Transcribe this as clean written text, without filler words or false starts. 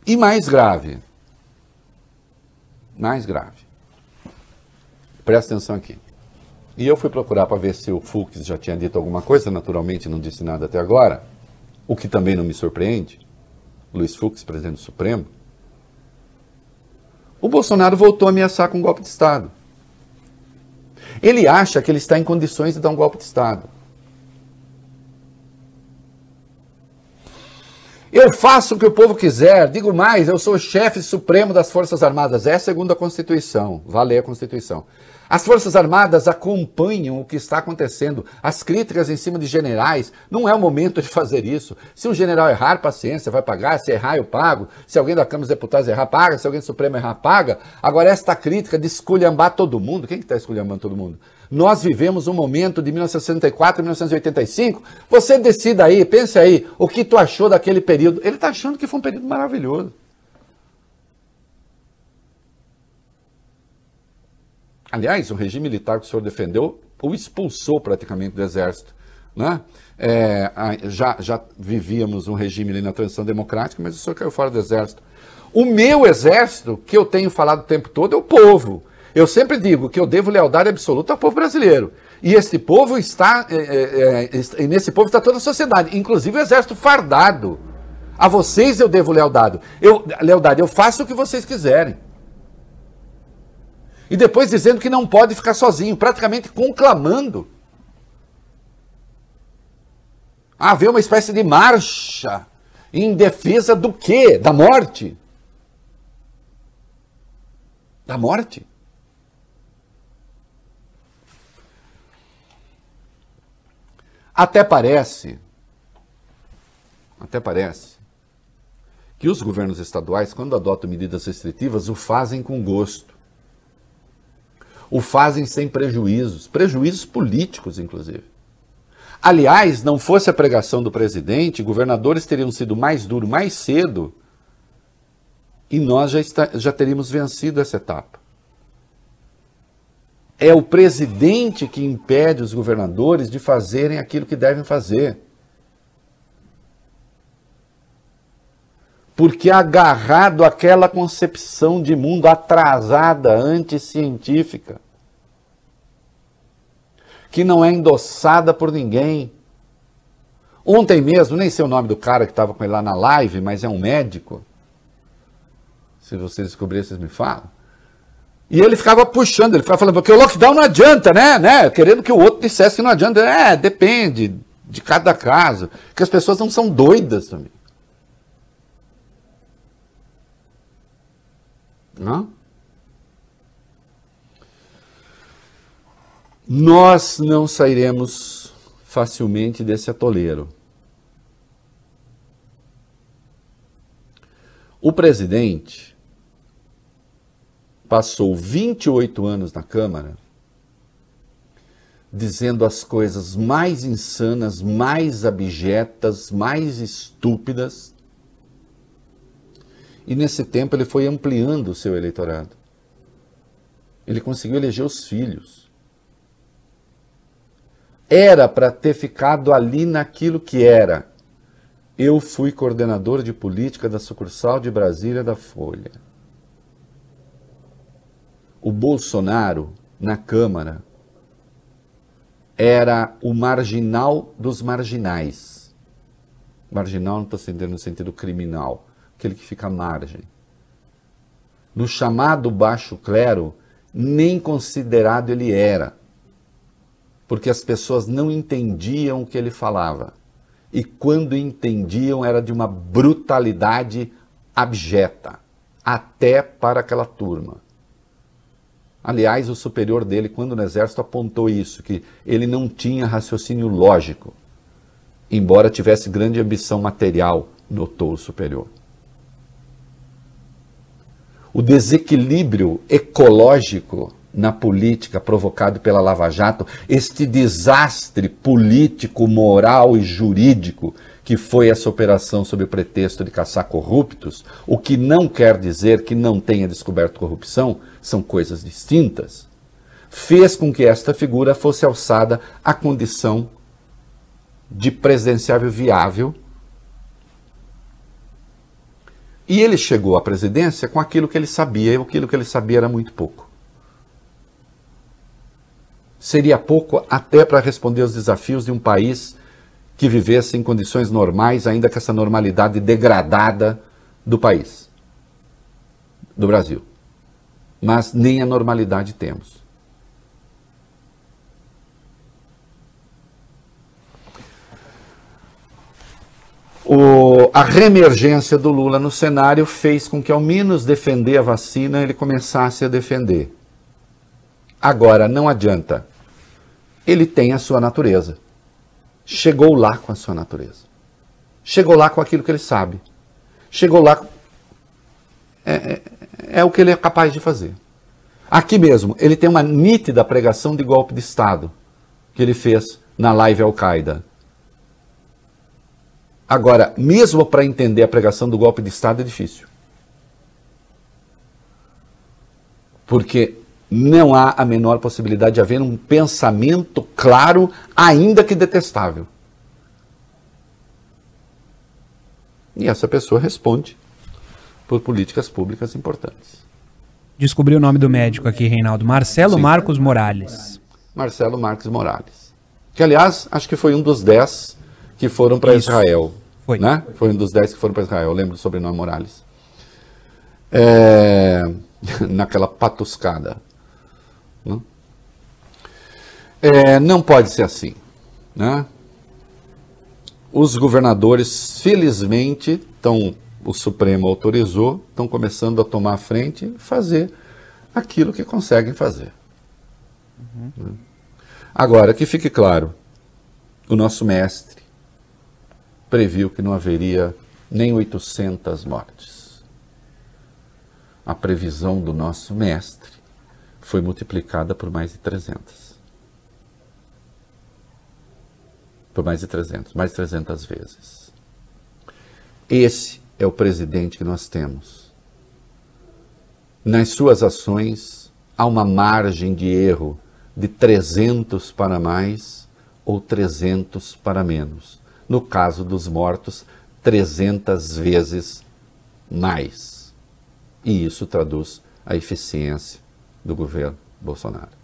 E mais grave, presta atenção aqui. E eu fui procurar para ver se o Fux já tinha dito alguma coisa, naturalmente não disse nada até agora, o que também não me surpreende. Luiz Fux, presidente do Supremo. O Bolsonaro voltou a ameaçar com um golpe de Estado. Ele acha que ele está em condições de dar um golpe de Estado. Eu faço o que o povo quiser, digo mais, eu sou o chefe supremo das Forças Armadas. É segundo a Constituição, vai ler a Constituição. As Forças Armadas acompanham o que está acontecendo. As críticas em cima de generais, não é o momento de fazer isso. Se um general errar, paciência, vai pagar. Se errar, eu pago. Se alguém da Câmara dos Deputados errar, paga. Se alguém do Supremo errar, paga. Agora, esta crítica de esculhambar todo mundo, quem que está esculhambando todo mundo? Nós vivemos um momento de 1964 a 1985. Você decida aí, pense aí, o que tu achou daquele período. Ele está achando que foi um período maravilhoso. Aliás, o regime militar que o senhor defendeu o expulsou praticamente do Exército. Né? Já vivíamos um regime ali na transição democrática, mas o senhor caiu fora do Exército. O meu Exército, que eu tenho falado o tempo todo, é o povo. Eu sempre digo que eu devo lealdade absoluta ao povo brasileiro. E esse povo está, nesse povo está toda a sociedade, inclusive o Exército fardado. A vocês eu devo lealdade. Eu faço o que vocês quiserem. E depois dizendo que não pode ficar sozinho, praticamente conclamando. Haver uma espécie de marcha em defesa do quê? Da morte. Da morte. Até parece que os governos estaduais, quando adotam medidas restritivas, o fazem com gosto. O fazem sem prejuízos políticos, inclusive. Aliás, não fosse a pregação do presidente, governadores teriam sido mais duros mais cedo e nós já teríamos vencido essa etapa. É o presidente que impede os governadores de fazerem aquilo que devem fazer. Porque agarrado àquela concepção de mundo atrasada, anticientífica, que não é endossada por ninguém. Ontem mesmo, nem sei o nome do cara que estava com ele lá na live, mas é um médico. Se vocês descobrirem, vocês me falam. E ele ficava puxando, ele ficava falando, porque o lockdown não adianta, né? Querendo que o outro dissesse que não adianta. Depende de cada caso. Porque as pessoas não são doidas também. Não? Nós não sairemos facilmente desse atoleiro. O presidente passou 28 anos na Câmara dizendo as coisas mais insanas, mais abjetas, mais estúpidas. E nesse tempo ele foi ampliando o seu eleitorado. Ele conseguiu eleger os filhos. Era para ter ficado ali naquilo que era. Eu fui coordenador de política da sucursal de Brasília da Folha. O Bolsonaro, na Câmara, era o marginal dos marginais. Marginal não estou entendendo no sentido criminal. Aquele que fica à margem. No chamado baixo clero, nem considerado ele era. Porque as pessoas não entendiam o que ele falava. E quando entendiam, era de uma brutalidade abjeta. Até para aquela turma. Aliás, o superior dele, quando no Exército, apontou isso, que ele não tinha raciocínio lógico. Embora tivesse grande ambição material, notou o superior. O desequilíbrio ecológico na política provocado pela Lava Jato, este desastre político, moral e jurídico que foi essa operação sob o pretexto de caçar corruptos, o que não quer dizer que não tenha descoberto corrupção, são coisas distintas, fez com que esta figura fosse alçada à condição de presidenciável viável E ele chegou à presidência com aquilo que ele sabia, e aquilo que ele sabia era muito pouco. Seria pouco até para responder aos desafios de um país que vivesse em condições normais, ainda com essa normalidade degradada do país, do Brasil. Mas nem a normalidade temos. A reemergência do Lula no cenário fez com que, ao menos defender a vacina, ele começasse a defender. Agora, não adianta. Ele tem a sua natureza. Chegou lá com a sua natureza. Chegou lá com aquilo que ele sabe. Chegou lá... É o que ele é capaz de fazer. Aqui mesmo, ele tem uma nítida pregação de golpe de Estado que ele fez na live Al-Qaeda. Agora, mesmo para entender a pregação do golpe de Estado é difícil. Porque não há a menor possibilidade de haver um pensamento claro, ainda que detestável. E essa pessoa responde por políticas públicas importantes. Descobri o nome do médico aqui, Reinaldo. Marcelo Sim. Marcos Morales. Marcelo Marques Morales. Que, aliás, acho que foi um dos 10 que foram para Israel. Foi. Né? Foi um dos 10 que foram para Israel. Eu lembro do sobrenome Morales. Naquela patuscada. Não pode ser assim. Né? Os governadores, felizmente, o Supremo autorizou, estão começando a tomar a frente e fazer aquilo que conseguem fazer. Uhum. Agora, que fique claro, o nosso mestre previu que não haveria nem 800 mortes. A previsão do nosso mestre foi multiplicada por mais de 300. Por mais de 300 vezes. Esse é o presidente que nós temos. Nas suas ações, há uma margem de erro de 300 para mais ou 300 para menos. No caso dos mortos, 300 vezes mais. E isso traduz a eficiência do governo Bolsonaro.